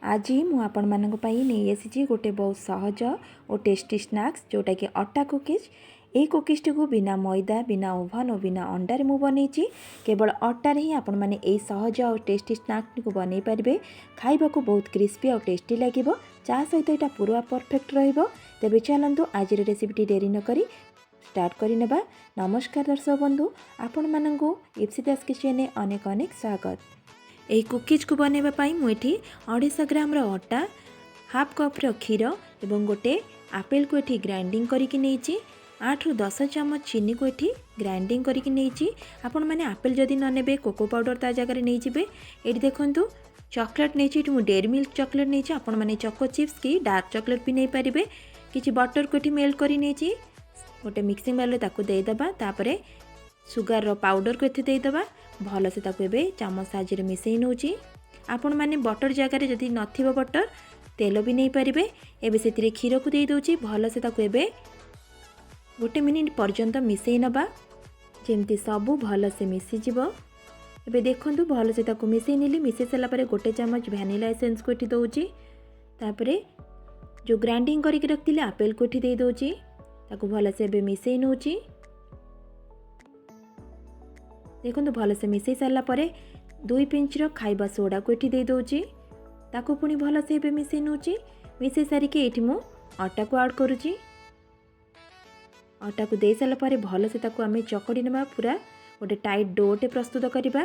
आज मु आपण मानक पई नहीं आसी गोटे बहुत सहज और टेस्टी स्नैक्स जोटा कि अटा कुकीज। यही कुकीज टी को बिना मैदा बिना ओभन और बिना अंडार मु बनई केवल अटार ही आपण मैंने यही सहज और टेस्टी स्नैक्स को बनई पारे। खाइबा को बहुत क्रिस्पी और टेस्टी लगे चा सहित यहाँ पूरा परफेक्ट तेज चलतु आज रेसिपी डेरी नक स्टार्ट करनेबा। नमस्कार दर्शक बंधु, आपण मानू इप्सिता किचन अनेक अनेक स्वागत। यही कुकीज को बनवाई मुझे 250 ग्राम अटा, हाफ कप क्षीर और गोटे आपेल को ये ग्राइंडिंग करके 8 ରୁ 10 चामच चीनी को ये ग्राइंडिंग करके नहीं। आपण मैंने आपेल जदि न ने कोको पाउडर ता जगह नहीं जी। ये देखु चॉकलेट नहीं मुझे डेयरी मिल्क चॉकलेट नहीं। आपण मैंने चोको चिप्स की डार्क चॉकलेट भी नहीं पारे। किसी बटर को ये मेल्ट कर नहीं गोटे मिक्सिंग बाउल ताकू देदेबा। तापर सुगार रो पाउडर को ये देदेबा। भल से ताकू एबे चामच साहाय्य मिसई नौची। आपण मैंने बटर जगार जदि नथिबो बटर तेल भी नहीं पारे। एबे से क्षीर को दे दउची। भल से ताकू एबे गोटे मिनिट पर्यंत मिसई नबा जेमती सबू भल से मिसीजिब। एबे देखंतु भल से ताकू मिसई नेली। मिसई सारा परे गोटे चामच वैनिला एसेंस को इठी दउची। तापरे जो ग्राइंडिंग करके रखतिले आपेल को इठी दे दउची। ताकू भल से एबे मिसई नउची। देखो भल से मिसई सारा परे 2 पिंच खाइबा सोडा को ये दे दउची। ताकू पुणी भल से एबे मिसई नउची। मिसई सारिके एठी मु आटा को ऐड करूची। आटा को दे सारा परे भल से ताकू आमे चकड़ी नेबा। पूरा गोटे टाइट डोटे प्रस्तुत करिबा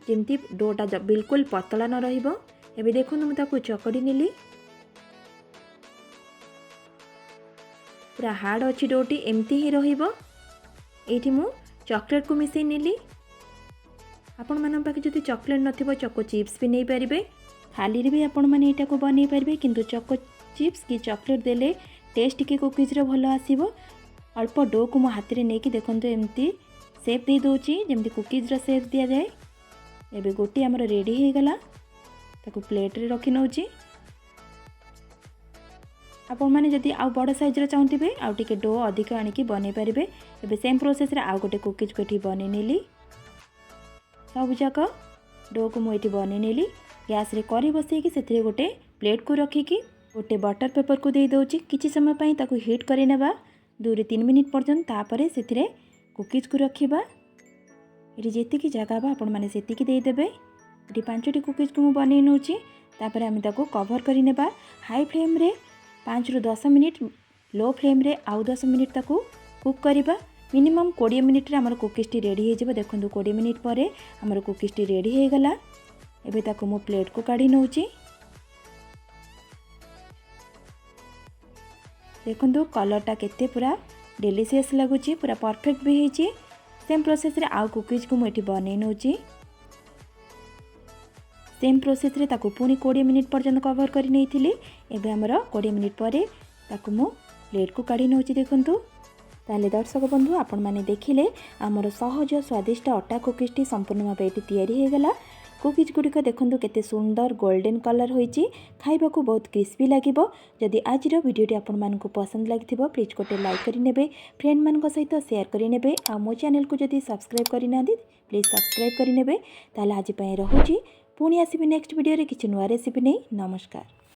जेमती डोटा बिल्कुल पतला न रहिबो। एबे देखो मु ताकू चकड़ी नेली। पूरा हार्ड अच्छी डोटी एमती ही रहिबो। एठी मु चॉकलेट को मिसई नेली। आपण मान पाखे जदि चॉकलेट नथिबो चोको चिप्स भी नहीं पारिबे। खाली भी आपण माने एटा को बनै पारिबे। किंतु चोको चिप्स की चॉकलेट देले टेस्ट के कुकीज रो भलो आसीबो। अल्प डो को मो हाथ रे नेकी देखंतु एमती शेप दे दोची जेमती कुकीज रो शेप दिया जाए। एबे गोटी हमर रेडी हे गला। ताको प्लेट रे रखि नउची। आपण माने जदि आउ बड़ साइज रो चाहतिबे आउ टिके डो अधिक आनिकी बनै पारिबे। एबे सेम प्रोसेस रे आउ गोटे कुकीज को एठी बनै नेली। सब जाक डो को मुझे बनै नेली। गैस रे करी बसैकी से गोटे प्लेट को रखिकी गोटे बटर पेपर को दे दउची। किछि समय पई ताकू हीट करि नेबा 2 ରୁ 3 मिनिट पर्यंत। तापरे सेथिरे कुकीज को रखिबा। एठी जेतिकी जगह बा आपण माने सेतिकी दे देबे। एठी 5टी कुकीज को मु बनै नउची। तापरे हम ताकू कवर करि नेबा। हाई फ्लेम रे 5 ରୁ 10 मिनिट, लो फ्लेम रे आउ 10 मिनिट ताकू कुक करिबा। मिनिमम 20 मिनिट रे हमर कुकीज टी रेडी हे जेबो। देखंतु 20 मिनिट परे हमर कुकीज टी रेडी हे गला। एबे ताकू मु प्लेट को काढी नउची। देखंतु कलर टा केते पूरा डिलीशियस लगुची, पूरा परफेक्ट भी हेची। सेम प्रोसेस रे आउ कुकीज को मु एठी बनै नउची। सेम प्रोसेस रे ताकू पुनी 20 मिनिट पर्यंत कवर करि नैथिली। एबे हमर 20 मिनिट परे ताकू मु प्लेट को काढी नउची। देखंतु ताले दर्शक बंधु आपण माने देखिले आमर सहज स्वादिष्ट अटा कुकीज टी संपूर्ण भाव ये तैयारी हो गला। कुकीज गुड़िक देखंतु केते सुंदर गोल्डन कलर होईची। खाइबा को बहुत क्रिस्पी लागिबो। जदि आज वीडियोटी आपण मानकु पसंद लागिथिबो प्लीज गोटे लाइक करि नेबे, फ्रेंड मानक सहित शेयर करि नेबे। आ मो चैनल को जदि सब्सक्राइब करि नादी प्लीज सब्सक्राइब करि नेबे। ताले आज पय रहूची। पुणी आसीबे नेक्स्ट वीडियो रे किछि नुवा रेसिपी नै। नमस्कार।